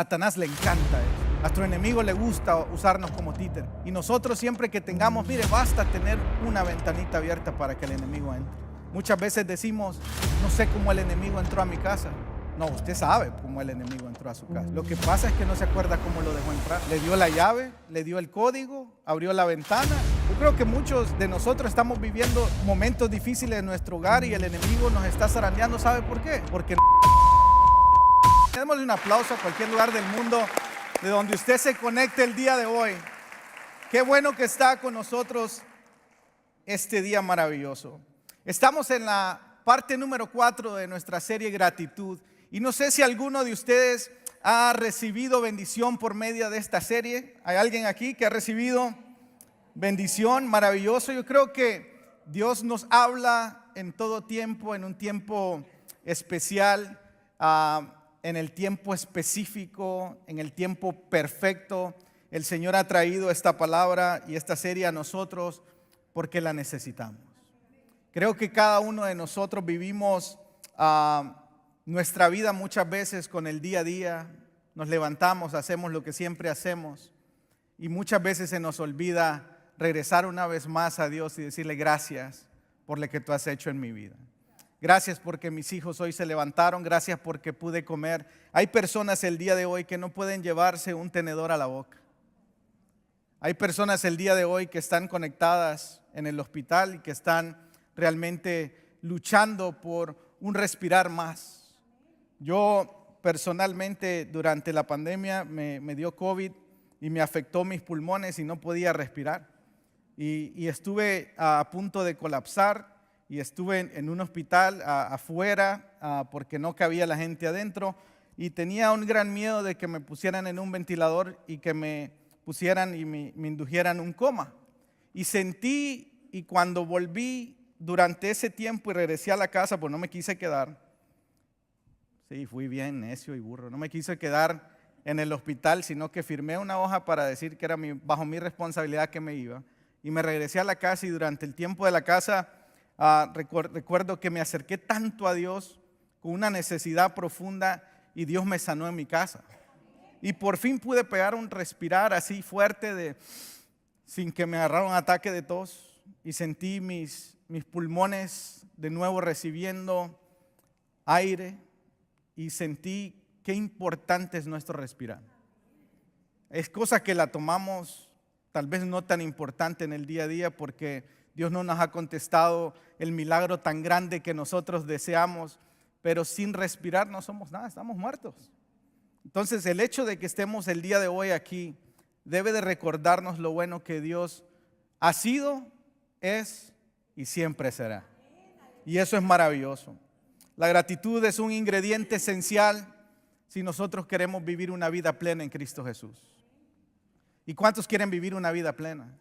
Satanás le encanta eso. A nuestro enemigo le gusta usarnos como títer. Y nosotros siempre que tengamos, mire, basta tener una ventanita abierta para que el enemigo entre. Muchas veces decimos, no sé cómo el enemigo entró a mi casa. No, usted sabe cómo el enemigo entró a su casa. Lo que pasa es que no se acuerda cómo lo dejó entrar. Le dio la llave, le dio el código, abrió la ventana. Yo creo que muchos de nosotros estamos viviendo momentos difíciles en nuestro hogar y el enemigo nos está zarandeando. ¿Sabe por qué? Porque démosle un aplauso a cualquier lugar del mundo de donde usted se conecte el día de hoy. Qué bueno que está con nosotros este día maravilloso. Estamos en la parte número 4 de nuestra serie Gratitud. Y no sé si alguno de ustedes ha recibido bendición por medio de esta serie. ¿Hay alguien aquí que ha recibido bendición? Maravilloso. Yo creo que Dios nos habla en todo tiempo, en un tiempo especial, en el tiempo específico, en el tiempo perfecto. El Señor ha traído esta palabra y esta serie a nosotros porque la necesitamos. Creo que cada uno de nosotros vivimos nuestra vida muchas veces con el día a día. Nos levantamos, hacemos lo que siempre hacemos y muchas veces se nos olvida regresar una vez más a Dios y decirle gracias por lo que tú has hecho en mi vida. Gracias porque mis hijos hoy se levantaron, gracias porque pude comer. Hay personas el día de hoy que no pueden llevarse un tenedor a la boca. Hay personas el día de hoy que están conectadas en el hospital y que están realmente luchando por un respirar más. Yo personalmente durante la pandemia me dio COVID y me afectó mis pulmones y no podía respirar. Y estuve a punto de colapsar. Y estuve en un hospital afuera porque no cabía la gente adentro y tenía un gran miedo de que me pusieran en un ventilador y que me pusieran y me indujeran un coma. Y sentí, y cuando volví durante ese tiempo y regresé a la casa, pues no me quise quedar. Sí, fui bien necio y burro. No me quise quedar en el hospital, sino que firmé una hoja para decir que era bajo mi responsabilidad que me iba. Y me regresé a la casa y durante el tiempo de la casa recuerdo que me acerqué tanto a Dios con una necesidad profunda y Dios me sanó en mi casa. Y por fin pude pegar un respirar así fuerte sin que me agarrara un ataque de tos y sentí mis pulmones de nuevo recibiendo aire y sentí qué importante es nuestro respirar. Es cosa que la tomamos tal vez no tan importante en el día a día porque Dios no nos ha contestado el milagro tan grande que nosotros deseamos, pero sin respirar no somos nada, estamos muertos. Entonces el hecho de que estemos el día de hoy aquí debe de recordarnos lo bueno que Dios ha sido, es y siempre será. Y eso es maravilloso. La gratitud es un ingrediente esencial si nosotros queremos vivir una vida plena en Cristo Jesús. ¿Y cuántos quieren vivir una vida plena?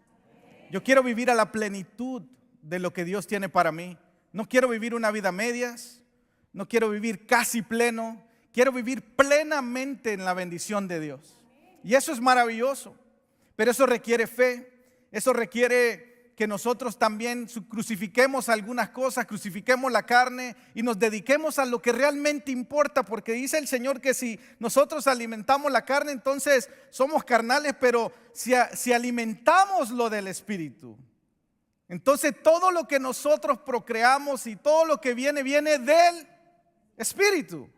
Yo quiero vivir a la plenitud de lo que Dios tiene para mí. No quiero vivir una vida a medias, no quiero vivir casi pleno, quiero vivir plenamente en la bendición de Dios. Y eso es maravilloso, pero eso requiere fe, eso requiere que nosotros también crucifiquemos algunas cosas, crucifiquemos la carne y nos dediquemos a lo que realmente importa, porque dice el Señor que si nosotros alimentamos la carne, entonces somos carnales, pero si alimentamos lo del Espíritu, entonces todo lo que nosotros procreamos y todo lo que viene del Espíritu.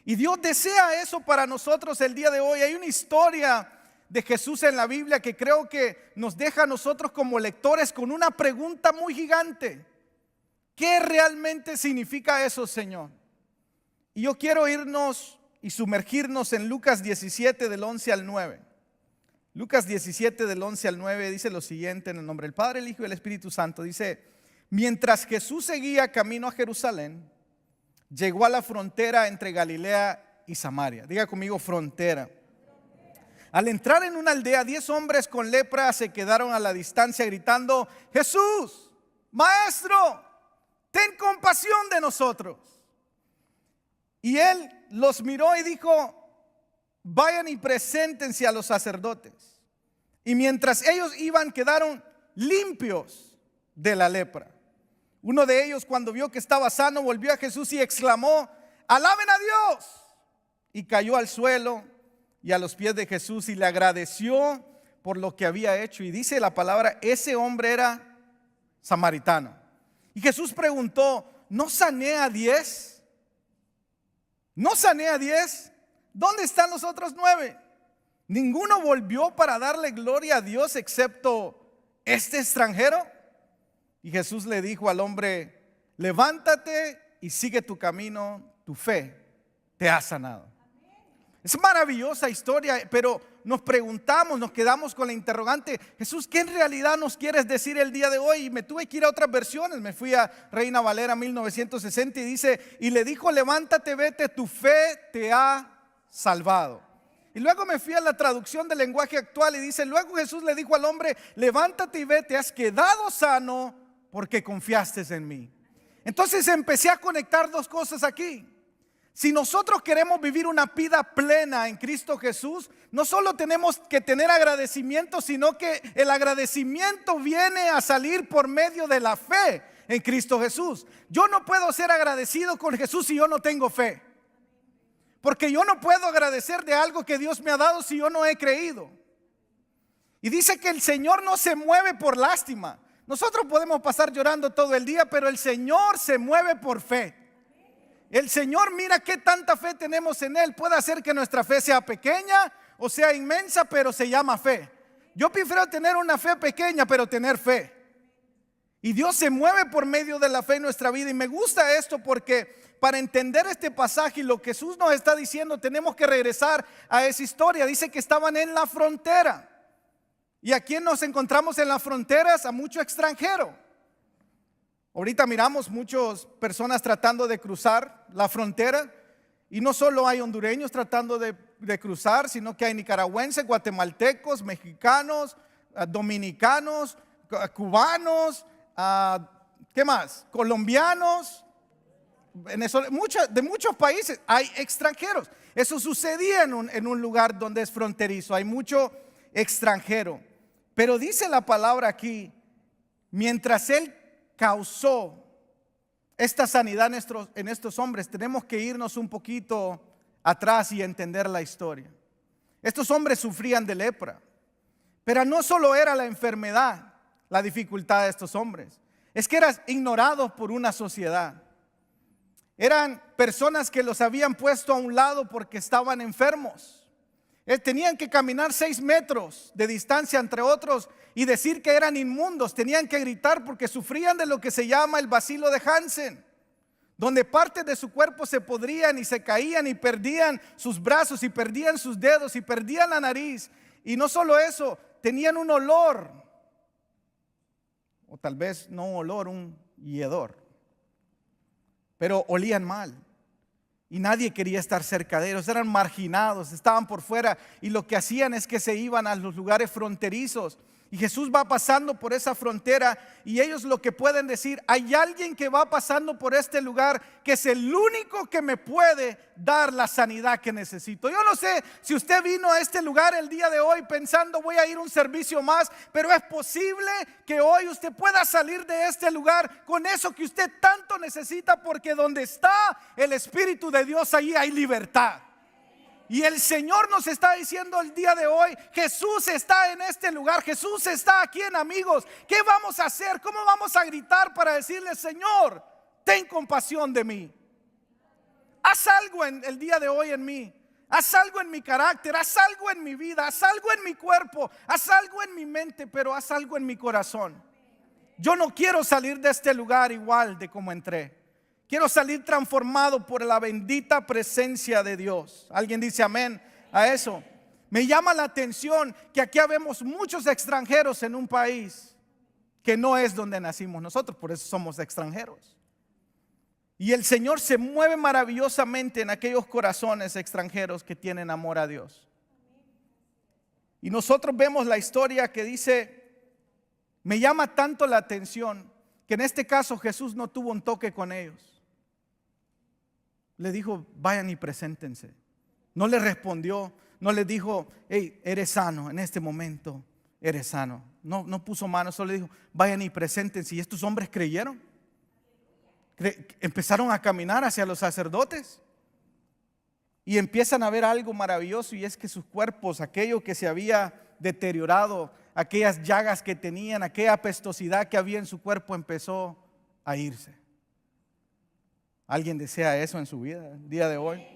Y Dios desea eso para nosotros el día de hoy. Hay una historia de Jesús en la Biblia que creo que nos deja a nosotros como lectores con una pregunta muy gigante. ¿Qué realmente significa eso, Señor? Y yo quiero irnos y sumergirnos en Lucas 17 del 11 al 9. Lucas 17 del 11 al 9 dice lo siguiente en el nombre del Padre, el Hijo y el Espíritu Santo. Dice, mientras Jesús seguía camino a Jerusalén, llegó a la frontera entre Galilea y Samaria. Diga conmigo, frontera. Al entrar en una aldea, 10 hombres con lepra se quedaron a la distancia gritando, Jesús, Maestro, ten compasión de nosotros. Y él los miró y dijo, vayan y preséntense a los sacerdotes. Y mientras ellos iban, quedaron limpios de la lepra. Uno de ellos, cuando vio que estaba sano, volvió a Jesús y exclamó, alaben a Dios. Y cayó al suelo, y a los pies de Jesús y le agradeció por lo que había hecho. Y dice la palabra, ese hombre era samaritano. Y Jesús preguntó, ¿no sané a 10? ¿No sané a 10? ¿Dónde están los otros 9? ¿Ninguno volvió para darle gloria a Dios excepto este extranjero? Y Jesús le dijo al hombre, levántate y sigue tu camino, tu fe te ha sanado. Es maravillosa historia, pero nos preguntamos, nos quedamos con la interrogante, Jesús, ¿qué en realidad nos quieres decir el día de hoy? Y me tuve que ir a otras versiones, me fui a Reina Valera 1960 y dice, y le dijo, levántate, vete, tu fe te ha salvado. Y luego me fui a la traducción del lenguaje actual y dice, luego Jesús le dijo al hombre, levántate y vete, has quedado sano porque confiaste en mí. Entonces empecé a conectar dos cosas aquí. Si nosotros queremos vivir una vida plena en Cristo Jesús, no solo tenemos que tener agradecimiento, sino que el agradecimiento viene a salir por medio de la fe en Cristo Jesús. Yo no puedo ser agradecido con Jesús si yo no tengo fe. Porque yo no puedo agradecer de algo que Dios me ha dado si yo no he creído. Y dice que el Señor no se mueve por lástima. Nosotros podemos pasar llorando todo el día, pero el Señor se mueve por fe. El Señor mira qué tanta fe tenemos en Él. Puede hacer que nuestra fe sea pequeña o sea inmensa, pero se llama fe. Yo prefiero tener una fe pequeña, pero tener fe. Y Dios se mueve por medio de la fe en nuestra vida. Y me gusta esto porque para entender este pasaje y lo que Jesús nos está diciendo, tenemos que regresar a esa historia. Dice que estaban en la frontera. ¿Y a quién nos encontramos en las fronteras? A mucho extranjero. Ahorita miramos muchas personas tratando de cruzar la frontera. Y no solo hay hondureños tratando de cruzar, sino que hay nicaragüenses, guatemaltecos, mexicanos, dominicanos, cubanos, ¿qué más? Colombianos, de muchos países hay extranjeros. Eso sucedía en un lugar donde es fronterizo, hay mucho extranjero. Pero dice la palabra aquí, mientras Él causó esta sanidad en estos hombres, tenemos que irnos un poquito atrás y entender la historia. Estos hombres sufrían de lepra, pero no solo era la enfermedad la dificultad de estos hombres, es que eran ignorados por una sociedad. Eran personas que los habían puesto a un lado porque estaban enfermos. Tenían que caminar 6 metros de distancia entre otros y decir que eran inmundos. Tenían que gritar porque sufrían de lo que se llama el bacilo de Hansen, donde partes de su cuerpo se podrían y se caían y perdían sus brazos y perdían sus dedos y perdían la nariz. Y no solo eso, tenían un olor, o tal vez no un olor, un hedor, pero olían mal. Y nadie quería estar cerca de ellos, eran marginados, estaban por fuera. Y lo que hacían es que se iban a los lugares fronterizos. Y Jesús va pasando por esa frontera y ellos lo que pueden decir, hay alguien que va pasando por este lugar que es el único que me puede dar la sanidad que necesito. Yo no sé si usted vino a este lugar el día de hoy pensando voy a ir a un servicio más, pero es posible que hoy usted pueda salir de este lugar con eso que usted tanto necesita, porque donde está el Espíritu de Dios, ahí hay libertad. Y el Señor nos está diciendo el día de hoy, Jesús está en este lugar, Jesús está aquí en Amigos. ¿Qué vamos a hacer? ¿Cómo vamos a gritar para decirle, Señor, ten compasión de mí? Haz algo en el día de hoy en mí. Haz algo en mi carácter, haz algo en mi vida, haz algo en mi cuerpo, haz algo en mi mente, pero haz algo en mi corazón. Yo no quiero salir de este lugar igual de como entré. Quiero salir transformado por la bendita presencia de Dios. ¿Alguien dice amén a eso? Me llama la atención que aquí habemos muchos extranjeros en un país que no es donde nacimos nosotros, por eso somos extranjeros. Y el Señor se mueve maravillosamente en aquellos corazones extranjeros que tienen amor a Dios. Y nosotros vemos la historia que dice, me llama tanto la atención que en este caso Jesús no tuvo un toque con ellos. Le dijo, vayan y preséntense. No le respondió, no le dijo, hey, eres sano, en este momento eres sano. No puso mano, solo le dijo, vayan y preséntense. Y estos hombres creyeron. Empezaron a caminar hacia los sacerdotes. y empiezan a ver algo maravilloso, y es que sus cuerpos, aquello que se había deteriorado, aquellas llagas que tenían, aquella apestosidad que había en su cuerpo empezó a irse. ¿Alguien desea eso en su vida el día de hoy?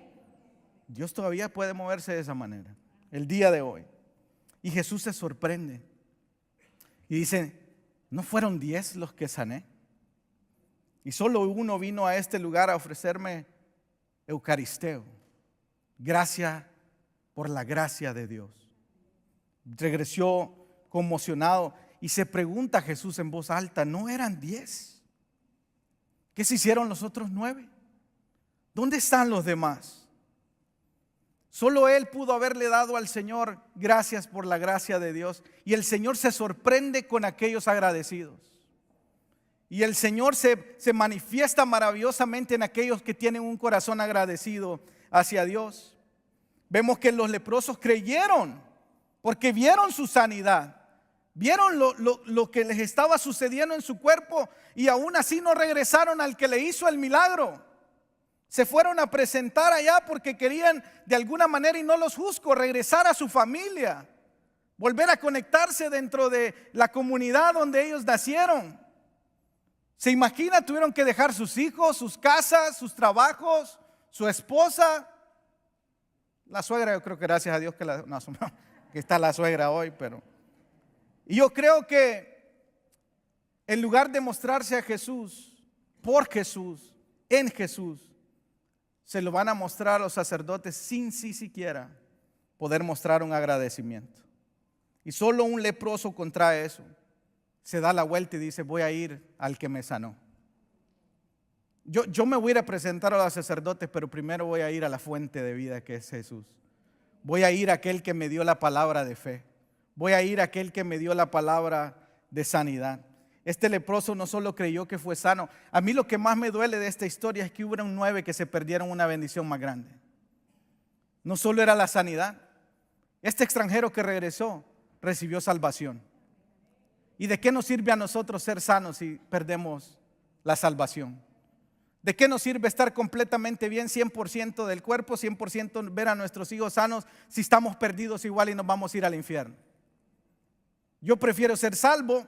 Dios todavía puede moverse de esa manera el día de hoy. Y Jesús se sorprende y dice: ¿no fueron 10 los que sané? Y solo uno vino a este lugar a ofrecerme eucaristeo, gracia por la gracia de Dios. Regresó conmocionado y se pregunta a Jesús en voz alta: ¿no eran 10? ¿Qué se hicieron los otros 9? ¿Dónde están los demás? Solo él pudo haberle dado al Señor gracias por la gracia de Dios. Y el Señor se sorprende con aquellos agradecidos. Y el Señor se manifiesta maravillosamente en aquellos que tienen un corazón agradecido hacia Dios. Vemos que los leprosos creyeron porque vieron su sanidad. Vieron lo que les estaba sucediendo en su cuerpo, y aún así no regresaron al que le hizo el milagro. Se fueron a presentar allá porque querían de alguna manera, y no los juzgo, regresar a su familia, volver a conectarse dentro de la comunidad donde ellos nacieron. ¿Se imagina? Tuvieron que dejar sus hijos, sus casas, sus trabajos, su esposa. La suegra, yo creo que gracias a Dios que está la suegra hoy, pero... Y yo creo que en lugar de mostrarse a Jesús, por Jesús, en Jesús, se lo van a mostrar a los sacerdotes sin siquiera poder mostrar un agradecimiento. Y solo un leproso contra eso se da la vuelta y dice: voy a ir al que me sanó. Yo me voy a ir a presentar a los sacerdotes, pero primero voy a ir a la fuente de vida que es Jesús. Voy a ir a aquel que me dio la palabra de fe. Voy a ir a aquel que me dio la palabra de sanidad. Este leproso no solo creyó que fue sano. A mí lo que más me duele de esta historia es que hubo 9 que se perdieron una bendición más grande. No solo era la sanidad. Este extranjero que regresó recibió salvación. ¿Y de qué nos sirve a nosotros ser sanos si perdemos la salvación? ¿De qué nos sirve estar completamente bien, 100% del cuerpo, 100% ver a nuestros hijos sanos, si estamos perdidos igual y nos vamos a ir al infierno? Yo prefiero ser salvo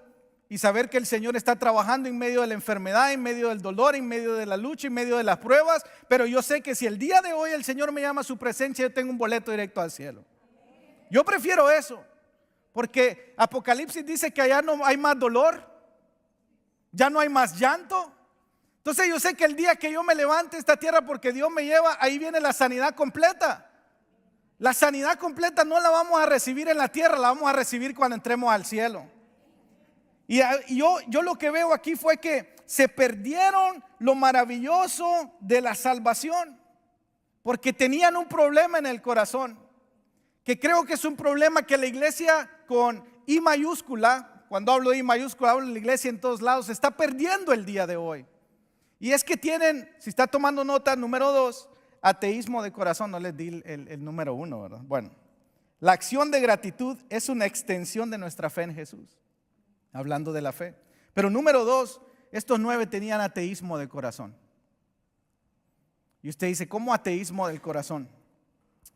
y saber que el Señor está trabajando en medio de la enfermedad, en medio del dolor, en medio de la lucha, en medio de las pruebas. Pero yo sé que si el día de hoy el Señor me llama a su presencia, yo tengo un boleto directo al cielo. Yo prefiero eso, porque Apocalipsis dice que allá no hay más dolor, ya no hay más llanto. Entonces yo sé que el día que yo me levante esta tierra, porque Dios me lleva, ahí viene la sanidad completa. La sanidad completa no la vamos a recibir en la tierra, la vamos a recibir cuando entremos al cielo. Y yo lo que veo aquí fue que se perdieron lo maravilloso de la salvación, porque tenían un problema en el corazón, que creo que es un problema que la iglesia con I mayúscula, cuando hablo de I mayúscula, hablo de la iglesia en todos lados, se está perdiendo el día de hoy. Y es que tienen, si está tomando nota, número 2, ateísmo de corazón. No les di el número 1, ¿verdad? Bueno, la acción de gratitud es una extensión de nuestra fe en Jesús, hablando de la fe. Pero número 2, estos 9 tenían ateísmo de corazón. Y usted dice: ¿cómo ateísmo del corazón?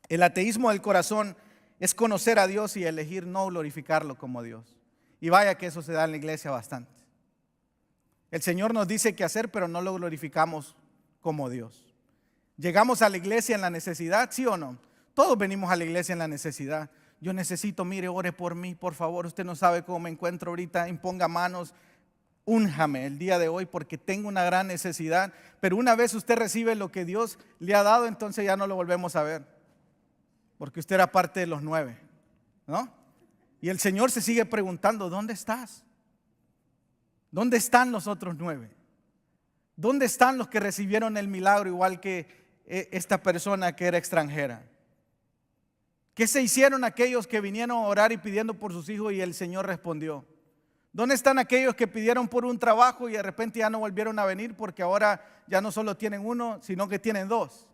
El ateísmo del corazón es conocer a Dios y elegir no glorificarlo como Dios. Y vaya que eso se da en la iglesia bastante. El Señor nos dice qué hacer, pero no lo glorificamos como Dios. Llegamos a la iglesia en la necesidad, ¿sí o no? Todos venimos a la iglesia en la necesidad. Yo necesito, mire, ore por mí, por favor. Usted no sabe cómo me encuentro ahorita. Imponga manos, únjame el día de hoy porque tengo una gran necesidad. Pero una vez usted recibe lo que Dios le ha dado, entonces ya no lo volvemos a ver, porque usted era parte de los 9, ¿no? Y el Señor se sigue preguntando: ¿dónde estás? ¿Dónde están los otros 9? ¿Dónde están los que recibieron el milagro igual que esta persona que era extranjera? ¿Qué se hicieron aquellos que vinieron a orar y pidiendo por sus hijos y el Señor respondió? ¿Dónde están aquellos que pidieron por un trabajo y de repente ya no volvieron a venir porque ahora ya no solo tienen 1, sino que tienen 2?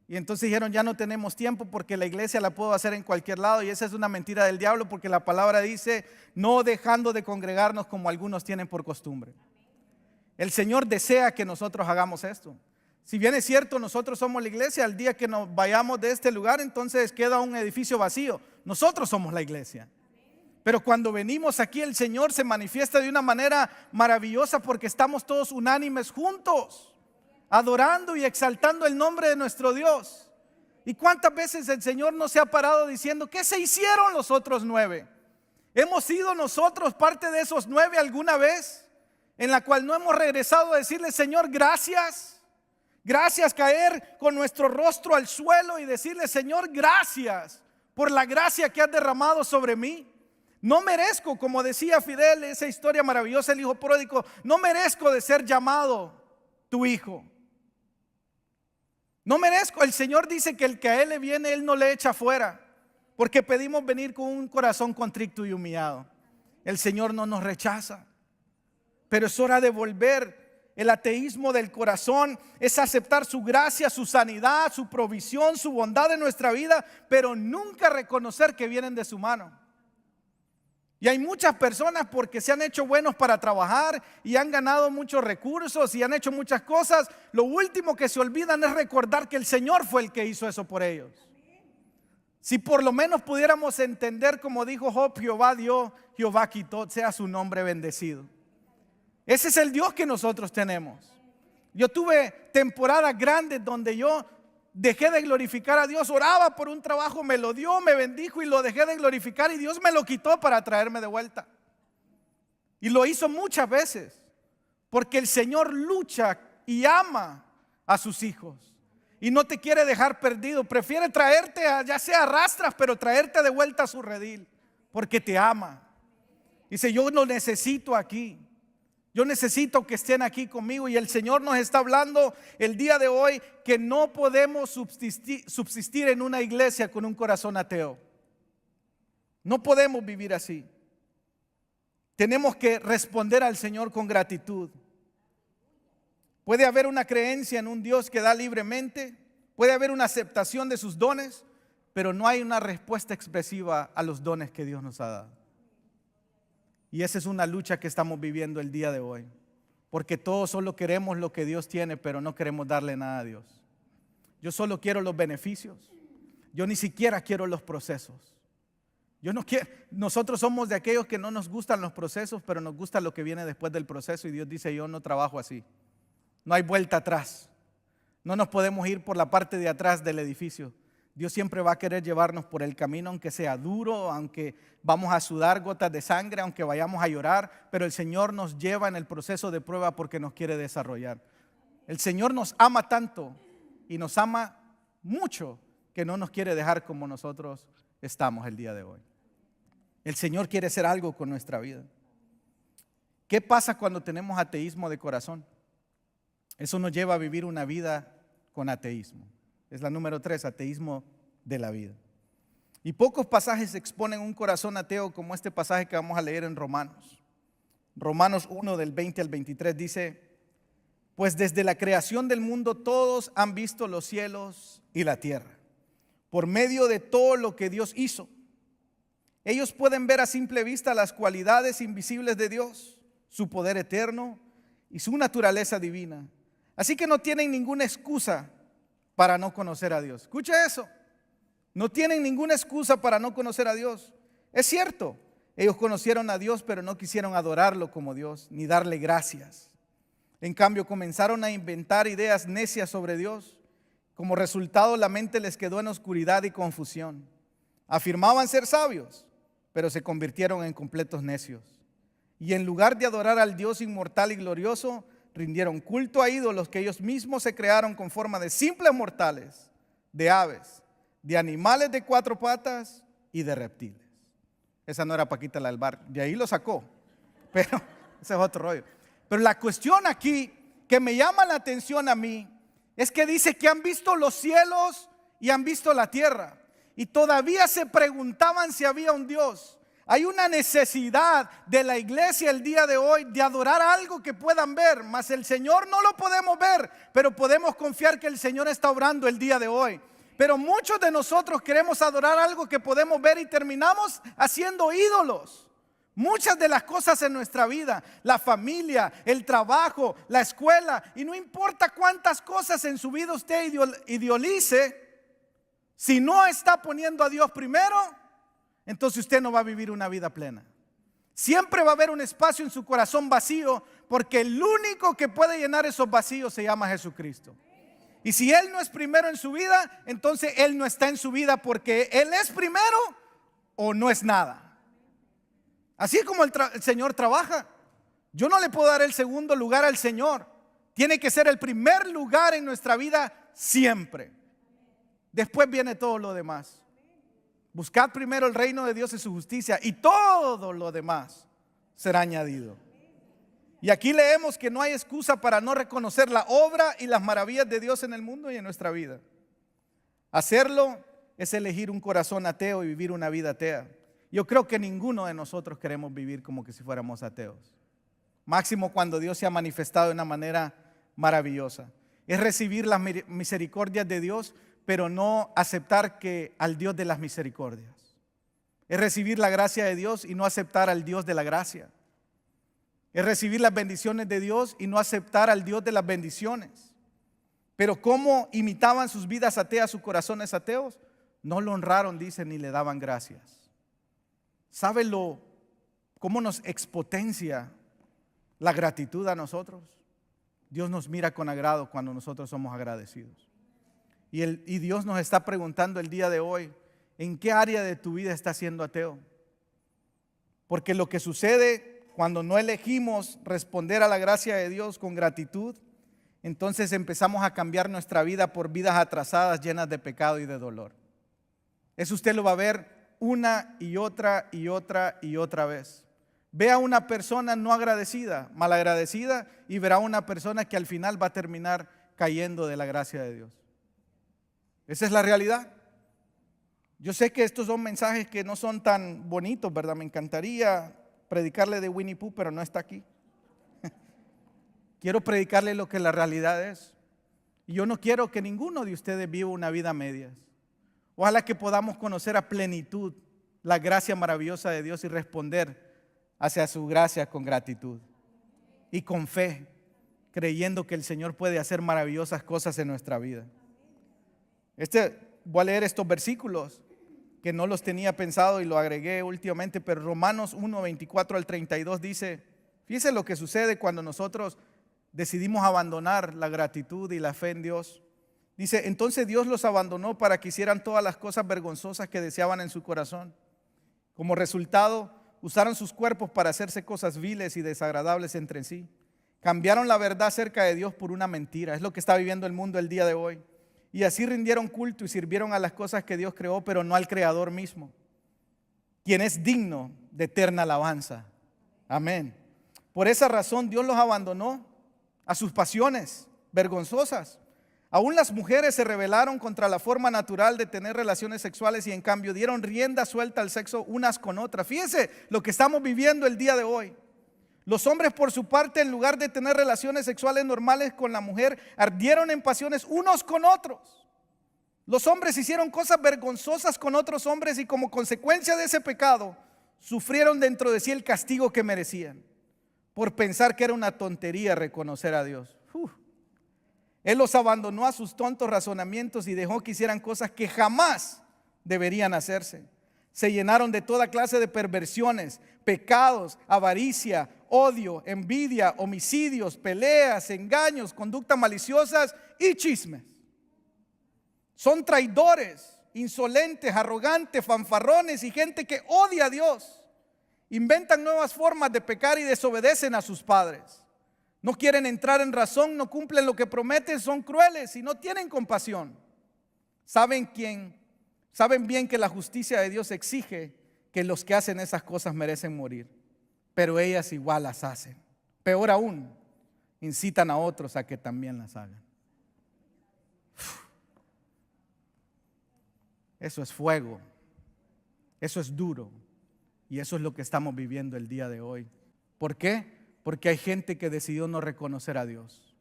Y entonces dijeron: ya no tenemos tiempo porque la iglesia la puedo hacer en cualquier lado. Y esa es una mentira del diablo, porque la palabra dice: no dejando de congregarnos como algunos tienen por costumbre. El Señor desea que nosotros hagamos esto. Si bien es cierto, nosotros somos la iglesia, al día que nos vayamos de este lugar, entonces queda un edificio vacío. Nosotros somos la iglesia. Pero cuando venimos aquí, el Señor se manifiesta de una manera maravillosa porque estamos todos unánimes juntos, adorando y exaltando el nombre de nuestro Dios. ¿Y cuántas veces el Señor no se ha parado diciendo, ¿qué se hicieron los otros 9? ¿Hemos sido nosotros parte de esos 9 alguna vez? En la cual no hemos regresado a decirle, Señor, gracias. Gracias, caer con nuestro rostro al suelo y decirle, Señor, gracias por la gracia que has derramado sobre mí. No merezco, como decía Fidel, esa historia maravillosa, el hijo pródigo, no merezco de ser llamado tu hijo. No merezco. El Señor dice que el que a Él le viene, Él no le echa fuera, porque pedimos venir con un corazón contrito y humillado. El Señor no nos rechaza, pero es hora de volver. El ateísmo del corazón es aceptar su gracia, su sanidad, su provisión, su bondad en nuestra vida, pero nunca reconocer que vienen de su mano. Y hay muchas personas porque se han hecho buenos para trabajar y han ganado muchos recursos y han hecho muchas cosas. Lo último que se olvidan es recordar que el Señor fue el que hizo eso por ellos. Si por lo menos pudiéramos entender como dijo Job, Jehová dio, Jehová quitó, sea su nombre bendecido. Ese es el Dios que nosotros tenemos. Yo tuve temporadas grandes donde yo dejé de glorificar a Dios, oraba por un trabajo, me lo dio, me bendijo y lo dejé de glorificar y Dios me lo quitó para traerme de vuelta. Y lo hizo muchas veces, porque el Señor lucha y ama a sus hijos y no te quiere dejar perdido, prefiere traerte, ya sea arrastras, pero traerte de vuelta a su redil, porque te ama. Dice, yo lo necesito aquí. Yo necesito que estén aquí conmigo y el Señor nos está hablando el día de hoy que no podemos subsistir en una iglesia con un corazón ateo. No podemos vivir así. Tenemos que responder al Señor con gratitud. Puede haber una creencia en un Dios que da libremente, puede haber una aceptación de sus dones, pero no hay una respuesta expresiva a los dones que Dios nos ha dado. Y esa es una lucha que estamos viviendo el día de hoy, porque todos solo queremos lo que Dios tiene, pero no queremos darle nada a Dios. Yo solo quiero los beneficios, yo ni siquiera quiero los procesos. Yo no quiero. Nosotros somos de aquellos que no nos gustan los procesos, pero nos gusta lo que viene después del proceso y Dios dice, yo no trabajo así. No hay vuelta atrás, no nos podemos ir por la parte de atrás del edificio. Dios siempre va a querer llevarnos por el camino, aunque sea duro, aunque vamos a sudar gotas de sangre, aunque vayamos a llorar, pero el Señor nos lleva en el proceso de prueba porque nos quiere desarrollar. El Señor nos ama tanto y nos ama mucho que no nos quiere dejar como nosotros estamos el día de hoy. El Señor quiere hacer algo con nuestra vida. ¿Qué pasa cuando tenemos ateísmo de corazón? Eso nos lleva a vivir una vida con ateísmo. Es la número 3, ateísmo de la vida. Y pocos pasajes exponen un corazón ateo como este pasaje que vamos a leer en Romanos. Romanos 1 del 20 al 23 dice, pues desde la creación del mundo todos han visto los cielos y la tierra, por medio de todo lo que Dios hizo. Ellos pueden ver a simple vista las cualidades invisibles de Dios, su poder eterno y su naturaleza divina. Así que no tienen ninguna excusa para no conocer a Dios. Escucha eso. No tienen ninguna excusa para no conocer a Dios. Es cierto, ellos conocieron a Dios, pero no quisieron adorarlo como Dios, ni darle gracias. En cambio, comenzaron a inventar ideas necias sobre Dios. Como resultado, la mente les quedó en oscuridad y confusión. Afirmaban ser sabios, pero se convirtieron en completos necios. Y en lugar de adorar al Dios inmortal y glorioso, rindieron culto a ídolos que ellos mismos se crearon con forma de simples mortales, de aves, de animales de 4 patas y de reptiles. Esa no era Paquita la del bar, de ahí lo sacó, pero ese es otro rollo. Pero la cuestión aquí que me llama la atención a mí es que dice que han visto los cielos y han visto la tierra y todavía se preguntaban si había un Dios. Hay una necesidad de la iglesia el día de hoy de adorar algo que puedan ver, mas el Señor no lo podemos ver, pero podemos confiar que el Señor está obrando el día de hoy. Pero muchos de nosotros queremos adorar algo que podemos ver y terminamos haciendo ídolos. Muchas de las cosas en nuestra vida, la familia, el trabajo, la escuela, y no importa cuántas cosas en su vida usted idealice, si no está poniendo a Dios primero, entonces usted no va a vivir una vida plena. Siempre va a haber un espacio en su corazón vacío, porque el único que puede llenar esos vacíos se llama Jesucristo. Y si Él no es primero en su vida, entonces Él no está en su vida, porque Él es primero o no es nada. Así es como el Señor trabaja. Yo no le puedo dar el segundo lugar al Señor. Tiene que ser el primer lugar en nuestra vida siempre. Después viene todo lo demás. Buscad primero el reino de Dios y su justicia, y todo lo demás será añadido. Y aquí leemos que no hay excusa para no reconocer la obra y las maravillas de Dios en el mundo y en nuestra vida. Hacerlo es elegir un corazón ateo y vivir una vida atea. Yo creo que ninguno de nosotros queremos vivir como que si fuéramos ateos. Máximo cuando Dios se ha manifestado de una manera maravillosa. Es recibir las misericordias de Dios, pero no aceptar al Dios de las misericordias. Es recibir la gracia de Dios y no aceptar al Dios de la gracia. Es recibir las bendiciones de Dios y no aceptar al Dios de las bendiciones. Pero ¿cómo imitaban sus vidas ateas, sus corazones ateos? No lo honraron, dice, ni le daban gracias. ¿Sabe cómo nos expotencia la gratitud a nosotros? Dios nos mira con agrado cuando nosotros somos agradecidos. Y Dios nos está preguntando el día de hoy, ¿en qué área de tu vida estás siendo ateo? Porque lo que sucede cuando no elegimos responder a la gracia de Dios con gratitud, entonces empezamos a cambiar nuestra vida por vidas atrasadas, llenas de pecado y de dolor. Eso usted lo va a ver una y otra y otra y otra vez. Ve a una persona no agradecida, malagradecida, y verá a una persona que al final va a terminar cayendo de la gracia de Dios. Esa es la realidad. Yo sé que estos son mensajes que no son tan bonitos, ¿verdad? Me encantaría predicarle de Winnie Pooh, pero no está aquí. Quiero predicarle lo que la realidad es. Y yo no quiero que ninguno de ustedes viva una vida a medias. Ojalá que podamos conocer a plenitud la gracia maravillosa de Dios y responder hacia su gracia con gratitud y con fe, creyendo que el Señor puede hacer maravillosas cosas en nuestra vida. Voy a leer estos versículos que no los tenía pensado y lo agregué últimamente, pero Romanos 1, 24 al 32 dice, fíjense lo que sucede cuando nosotros decidimos abandonar la gratitud y la fe en Dios. Dice, entonces Dios los abandonó para que hicieran todas las cosas vergonzosas que deseaban en su corazón. Como resultado, usaron sus cuerpos para hacerse cosas viles y desagradables entre sí. Cambiaron la verdad acerca de Dios por una mentira. Es lo que está viviendo el mundo el día de hoy. Y así rindieron culto y sirvieron a las cosas que Dios creó, pero no al Creador mismo, quien es digno de eterna alabanza. Amén. Por esa razón Dios los abandonó a sus pasiones vergonzosas. Aún las mujeres se rebelaron contra la forma natural de tener relaciones sexuales y en cambio dieron rienda suelta al sexo unas con otras. Fíjense lo que estamos viviendo el día de hoy. Los hombres, por su parte, en lugar de tener relaciones sexuales normales con la mujer, ardieron en pasiones unos con otros. Los hombres hicieron cosas vergonzosas con otros hombres y como consecuencia de ese pecado, sufrieron dentro de sí el castigo que merecían, por pensar que era una tontería reconocer a Dios. Él los abandonó a sus tontos razonamientos y dejó que hicieran cosas que jamás deberían hacerse. Se llenaron de toda clase de perversiones, pecados, avaricia, odio, envidia, homicidios, peleas, engaños, conductas maliciosas y chismes. Son traidores, insolentes, arrogantes, fanfarrones y gente que odia a Dios. Inventan nuevas formas de pecar y desobedecen a sus padres. No quieren entrar en razón, no cumplen lo que prometen, son crueles y no tienen compasión. Saben bien que la justicia de Dios exige que los que hacen esas cosas merecen morir, pero ellas igual las hacen. Peor aún, incitan a otros a que también las hagan. Eso es fuego, eso es duro y eso es lo que estamos viviendo el día de hoy. ¿Por qué? Porque hay gente que decidió no reconocer a Dios.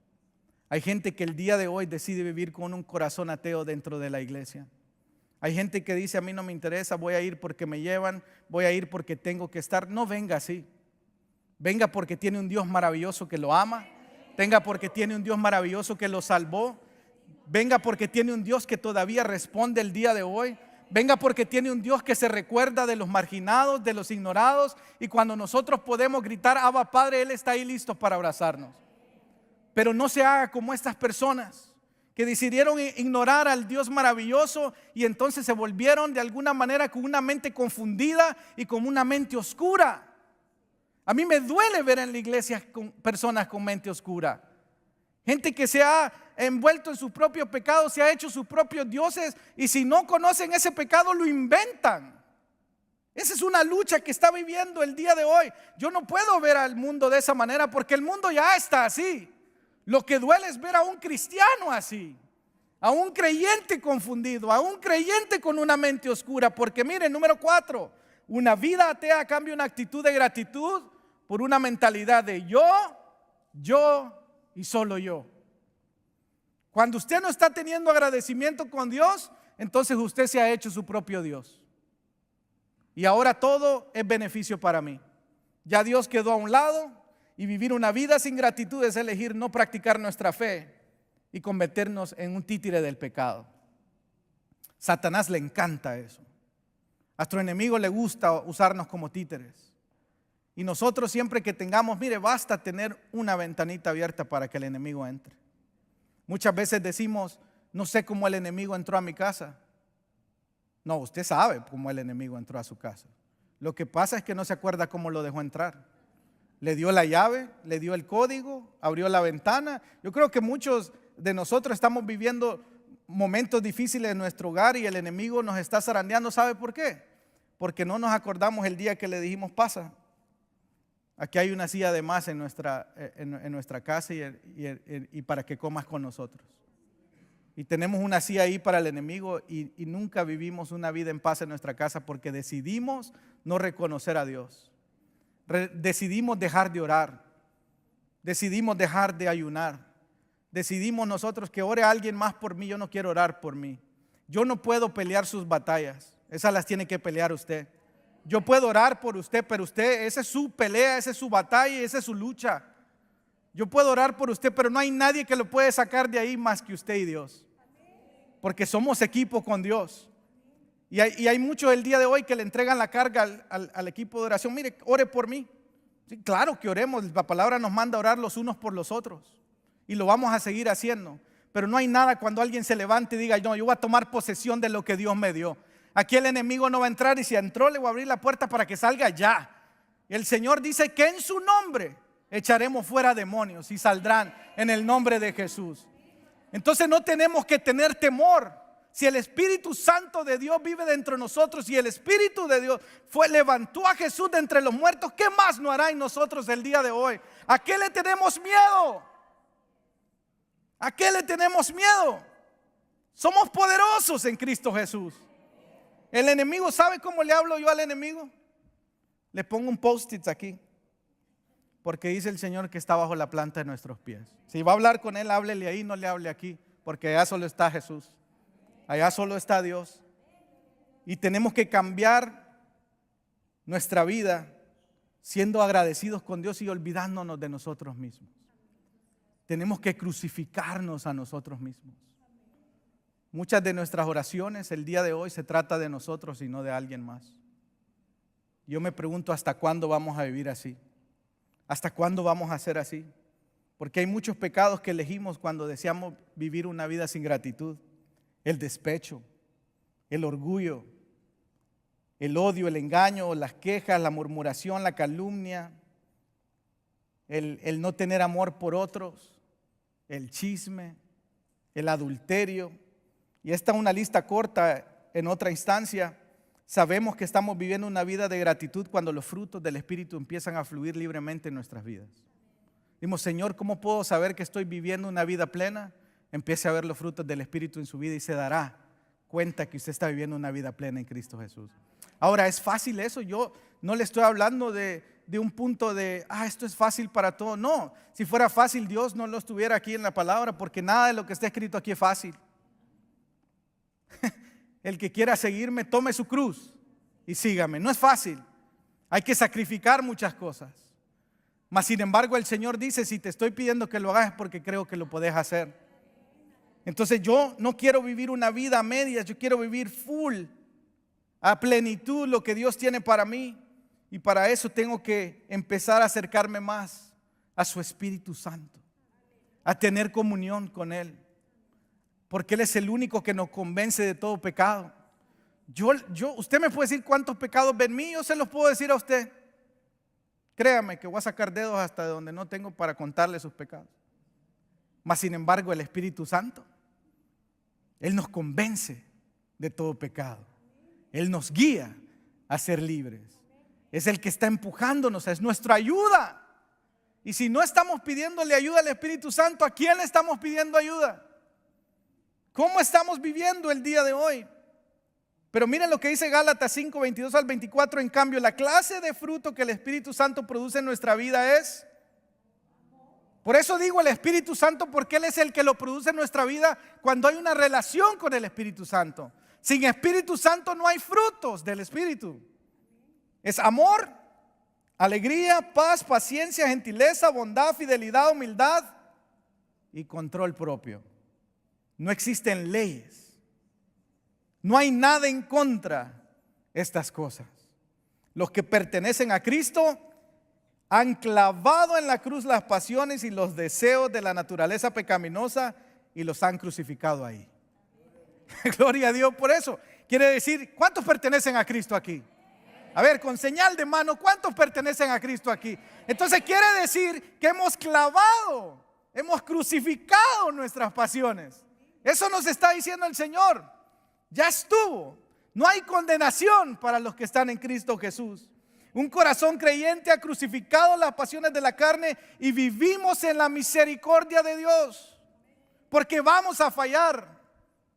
Hay gente que el día de hoy decide vivir con un corazón ateo dentro de la iglesia. Hay gente que dice, a mí no me interesa, voy a ir porque me llevan, voy a ir porque tengo que estar. No venga así. Venga porque tiene un Dios maravilloso que lo ama. Venga porque tiene un Dios maravilloso que lo salvó. Venga porque tiene un Dios que todavía responde el día de hoy. Venga porque tiene un Dios que se recuerda de los marginados, de los ignorados. Y cuando nosotros podemos gritar, Abba Padre, Él está ahí listo para abrazarnos. Pero no se haga como estas personas que decidieron ignorar al Dios maravilloso y entonces se volvieron de alguna manera con una mente confundida y con una mente oscura. A mí me duele ver en la iglesia con personas con mente oscura. Gente que se ha envuelto en sus propios pecados, se ha hecho sus propios dioses y si no conocen ese pecado lo inventan. Esa es una lucha que está viviendo el día de hoy. Yo no puedo ver al mundo de esa manera porque el mundo ya está así. Lo que duele es ver a un cristiano así, a un creyente confundido, a un creyente con una mente oscura. Porque miren, número 4, una vida atea cambia una actitud de gratitud por una mentalidad de yo y solo yo. Cuando usted no está teniendo agradecimiento con Dios, entonces usted se ha hecho su propio Dios. Y ahora todo es beneficio para mí. Ya Dios quedó a un lado. Y vivir una vida sin gratitud es elegir no practicar nuestra fe y convertirnos en un títere del pecado. Satanás le encanta eso. A nuestro enemigo le gusta usarnos como títeres. Y nosotros siempre que tengamos, mire, basta tener una ventanita abierta para que el enemigo entre. Muchas veces decimos, no sé cómo el enemigo entró a mi casa. No, usted sabe cómo el enemigo entró a su casa. Lo que pasa es que no se acuerda cómo lo dejó entrar. Le dio la llave, le dio el código, abrió la ventana. Yo creo que muchos de nosotros estamos viviendo momentos difíciles en nuestro hogar y el enemigo nos está zarandeando. ¿Sabe por qué? Porque no nos acordamos el día que le dijimos pasa. Aquí hay una silla de más en nuestra casa y para que comas con nosotros. Y tenemos una silla ahí para el enemigo y nunca vivimos una vida en paz en nuestra casa porque decidimos no reconocer a Dios. Decidimos dejar de orar, decidimos dejar de ayunar, decidimos nosotros que ore alguien más por mí, yo no quiero orar por mí. Yo no puedo pelear sus batallas, esas las tiene que pelear usted. Yo puedo orar por usted, pero usted, esa es su pelea, esa es su batalla, esa es su lucha. Yo puedo orar por usted, pero no hay nadie que lo puede sacar de ahí más que usted y Dios. Porque somos equipo con Dios. Y hay muchos el día de hoy que le entregan la carga al equipo de oración. Mire, ore por mí. Sí, claro que oremos, la palabra nos manda a orar los unos por los otros. Y lo vamos a seguir haciendo. Pero no hay nada cuando alguien se levante y diga, no, yo voy a tomar posesión de lo que Dios me dio. Aquí el enemigo no va a entrar y si entró le voy a abrir la puerta para que salga ya. Y el Señor dice que en su nombre echaremos fuera demonios y saldrán en el nombre de Jesús. Entonces no tenemos que tener temor. Si el Espíritu Santo de Dios vive dentro de nosotros y el Espíritu de Dios levantó a Jesús de entre los muertos, ¿qué más no hará en nosotros el día de hoy? ¿A qué le tenemos miedo? ¿A qué le tenemos miedo? Somos poderosos en Cristo Jesús. El enemigo, ¿sabe cómo le hablo yo al enemigo? Le pongo un post-it aquí. Porque dice el Señor que está bajo la planta de nuestros pies. Si va a hablar con Él, háblele ahí, no le hable aquí. Porque allá solo está Jesús. Allá solo está Dios. Y tenemos que cambiar nuestra vida siendo agradecidos con Dios y olvidándonos de nosotros mismos. Tenemos que crucificarnos a nosotros mismos. Muchas de nuestras oraciones el día de hoy se trata de nosotros y no de alguien más. Yo me pregunto hasta cuándo vamos a vivir así. ¿Hasta cuándo vamos a ser así? Porque hay muchos pecados que elegimos cuando deseamos vivir una vida sin gratitud. El despecho, el orgullo, el odio, el engaño, las quejas, la murmuración, la calumnia, el no tener amor por otros, el chisme, el adulterio. Y esta es una lista corta. En otra instancia, sabemos que estamos viviendo una vida de gratitud cuando los frutos del Espíritu empiezan a fluir libremente en nuestras vidas. Dimos, Señor, ¿cómo puedo saber que estoy viviendo una vida plena? Empiece a ver los frutos del Espíritu en su vida y se dará cuenta que usted está viviendo una vida plena en Cristo Jesús. Ahora, ¿es fácil eso? Yo no le estoy hablando de un punto de, esto es fácil para todos. No, si fuera fácil, Dios no lo estuviera aquí en la palabra, porque nada de lo que está escrito aquí es fácil. el que quiera seguirme, tome su cruz y sígame. No es fácil, hay que sacrificar muchas cosas. Mas sin embargo el Señor dice, si te estoy pidiendo que lo hagas es porque creo que lo podés hacer. Entonces yo no quiero vivir una vida a medias, yo quiero vivir full, a plenitud lo que Dios tiene para mí. Y para eso tengo que empezar a acercarme más a su Espíritu Santo, a tener comunión con Él, porque Él es el único que nos convence de todo pecado. Usted me puede decir cuántos pecados ven en mí, yo se los puedo decir a usted. Créame que voy a sacar dedos hasta de donde no tengo para contarle sus pecados. Mas sin embargo el Espíritu Santo, Él nos convence de todo pecado. Él nos guía a ser libres. Es el que está empujándonos, es nuestra ayuda. Y si no estamos pidiéndole ayuda al Espíritu Santo, ¿a quién le estamos pidiendo ayuda? ¿Cómo estamos viviendo el día de hoy? Pero miren lo que dice Gálatas 5, 22 al 24. En cambio, la clase de fruto que el Espíritu Santo produce en nuestra vida es... Por eso digo el Espíritu Santo, porque Él es el que lo produce en nuestra vida cuando hay una relación con el Espíritu Santo. Sin Espíritu Santo no hay frutos del Espíritu. Es amor, alegría, paz, paciencia, gentileza, bondad, fidelidad, humildad y control propio. No existen leyes. No hay nada en contra de estas cosas. Los que pertenecen a Cristo han clavado en la cruz las pasiones y los deseos de la naturaleza pecaminosa y los han crucificado ahí. Gloria a Dios por eso. Quiere decir, ¿cuántos pertenecen a Cristo aquí? A ver, con señal de mano, ¿cuántos pertenecen a Cristo aquí? Entonces quiere decir que hemos clavado, hemos crucificado nuestras pasiones. Eso nos está diciendo el Señor. Ya estuvo. No hay condenación para los que están en Cristo Jesús. Un corazón creyente ha crucificado las pasiones de la carne y vivimos en la misericordia de Dios. Porque vamos a fallar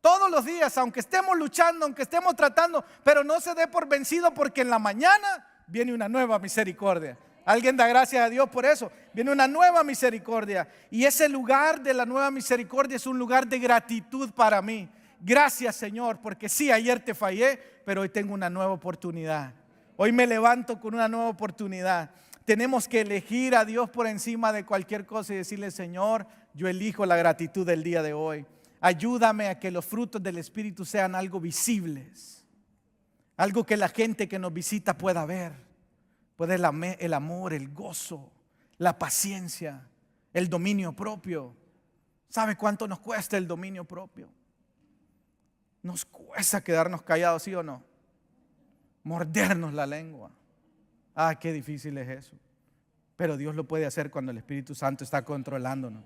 todos los días, aunque estemos luchando, aunque estemos tratando, pero no se dé por vencido porque en la mañana viene una nueva misericordia. Alguien da gracias a Dios por eso. Viene una nueva misericordia y ese lugar de la nueva misericordia es un lugar de gratitud para mí. Gracias, Señor, porque sí, ayer te fallé, pero hoy tengo una nueva oportunidad. Hoy me levanto con una nueva oportunidad. Tenemos que elegir a Dios por encima de cualquier cosa y decirle, Señor, yo elijo la gratitud del día de hoy. Ayúdame a que los frutos del Espíritu sean algo visibles, algo que la gente que nos visita pueda ver. Puede el amor, el gozo, la paciencia, el dominio propio. ¿Sabe cuánto nos cuesta el dominio propio? Nos cuesta quedarnos callados, ¿sí o no? Mordernos la lengua. Ah, qué difícil es eso. Pero Dios lo puede hacer cuando el Espíritu Santo está controlándonos.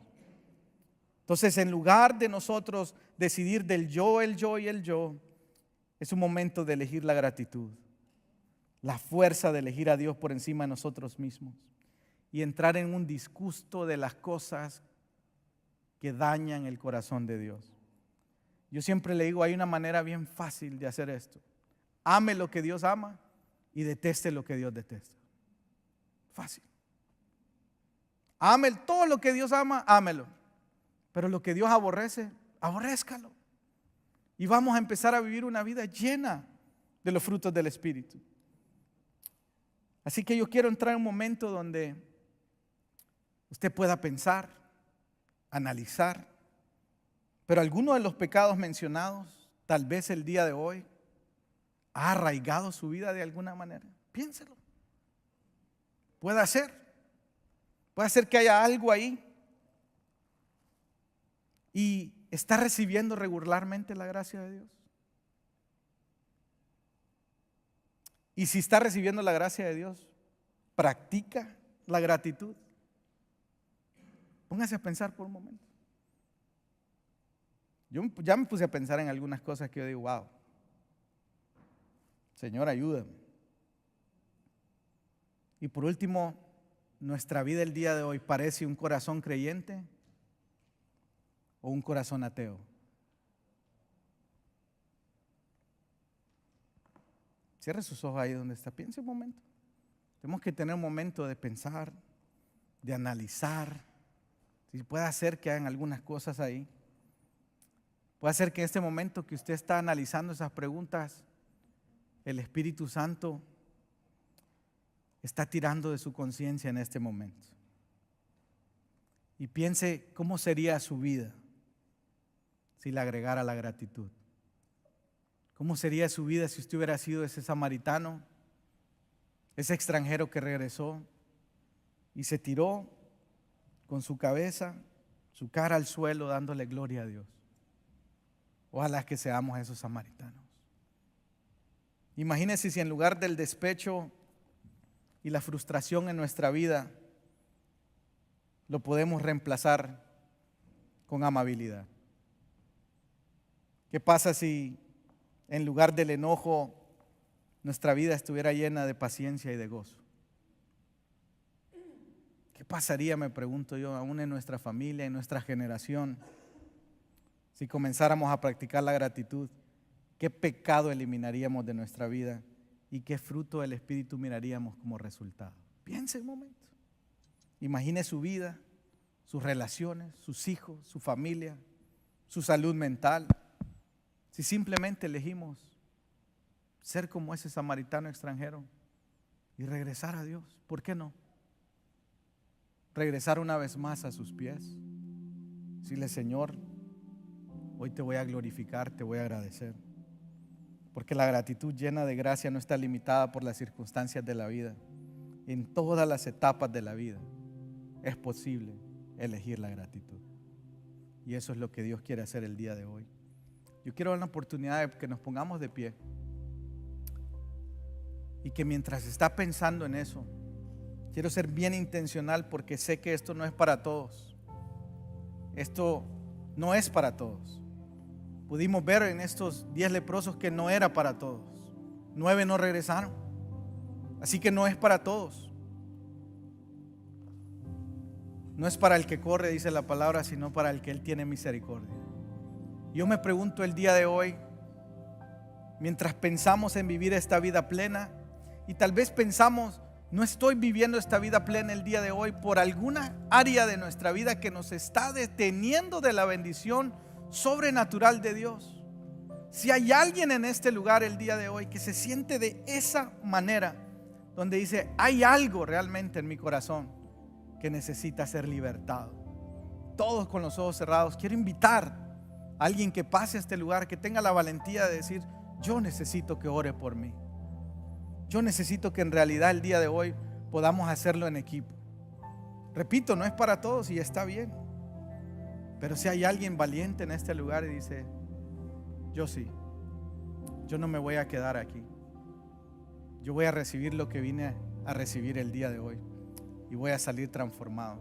Entonces, en lugar de nosotros decidir del yo, el yo y el yo, es un momento de elegir la gratitud, la fuerza de elegir a Dios por encima de nosotros mismos y entrar en un disgusto de las cosas que dañan el corazón de Dios. Yo siempre le digo, hay una manera bien fácil de hacer esto. Ame lo que Dios ama y deteste lo que Dios detesta. Fácil. Ame todo lo que Dios ama, ámelo. Pero lo que Dios aborrece, aborrézcalo. Y vamos a empezar a vivir una vida llena de los frutos del Espíritu. Así que yo quiero entrar en un momento donde usted pueda pensar, analizar. Pero alguno de los pecados mencionados, tal vez el día de hoy, ha arraigado su vida de alguna manera. Piénselo. Puede ser que haya algo ahí y está recibiendo regularmente la gracia de Dios. Y si está recibiendo la gracia de Dios, practica la gratitud. Póngase a pensar por un momento. Yo ya me puse a pensar en algunas cosas que yo digo, wow, Señor, ayúdame. Y por último, nuestra vida el día de hoy parece un corazón creyente o un corazón ateo. Cierre sus ojos ahí donde está, piense un momento. Tenemos que tener un momento de pensar, de analizar, si puede hacer que hagan algunas cosas ahí. Puede ser que en este momento que usted está analizando esas preguntas, el Espíritu Santo está tirando de su conciencia en este momento. Y piense cómo sería su vida si le agregara la gratitud. ¿Cómo sería su vida si usted hubiera sido ese samaritano, ese extranjero que regresó y se tiró con su cabeza, su cara al suelo, dándole gloria a Dios? Ojalá que seamos esos samaritanos. Imagínese si en lugar del despecho y la frustración en nuestra vida, lo podemos reemplazar con amabilidad. ¿Qué pasa si en lugar del enojo nuestra vida estuviera llena de paciencia y de gozo? ¿Qué pasaría, me pregunto yo, aún en nuestra familia, en nuestra generación, si comenzáramos a practicar la gratitud? ¿Qué pecado eliminaríamos de nuestra vida y qué fruto del Espíritu miraríamos como resultado? Piense un momento. Imagine su vida, sus relaciones, sus hijos, su familia, su salud mental. Si simplemente elegimos ser como ese samaritano extranjero y regresar a Dios, ¿por qué no? Regresar una vez más a sus pies. Decirle: Señor, hoy te voy a glorificar, te voy a agradecer. Porque la gratitud llena de gracia no está limitada por las circunstancias de la vida. En todas las etapas de la vida es posible elegir la gratitud. Y eso es lo que Dios quiere hacer el día de hoy. Yo quiero dar la oportunidad de que nos pongamos de pie y que mientras está pensando en eso, quiero ser bien intencional porque sé que esto no es para todos. Esto no es para todos. Pudimos ver en estos 10 leprosos que no era para todos. 9 no regresaron. Así que no es para todos. No es para el que corre, dice la palabra, sino para el que Él tiene misericordia. Yo me pregunto el día de hoy, mientras pensamos en vivir esta vida plena, y tal vez pensamos: no estoy viviendo esta vida plena el día de hoy por alguna área de nuestra vida que nos está deteniendo de la bendición sobrenatural de Dios. Si hay alguien en este lugar el día de hoy que se siente de esa manera, donde dice: hay algo realmente en mi corazón que necesita ser libertado, todos con los ojos cerrados, quiero invitar a alguien que pase a este lugar, que tenga la valentía de decir: yo necesito que ore por mí. Yo necesito que en realidad el día de hoy podamos hacerlo en equipo. Repito, no es para todos y está bien. Pero si hay alguien valiente en este lugar y dice: yo sí, yo no me voy a quedar aquí. Yo voy a recibir lo que vine a recibir el día de hoy y voy a salir transformado.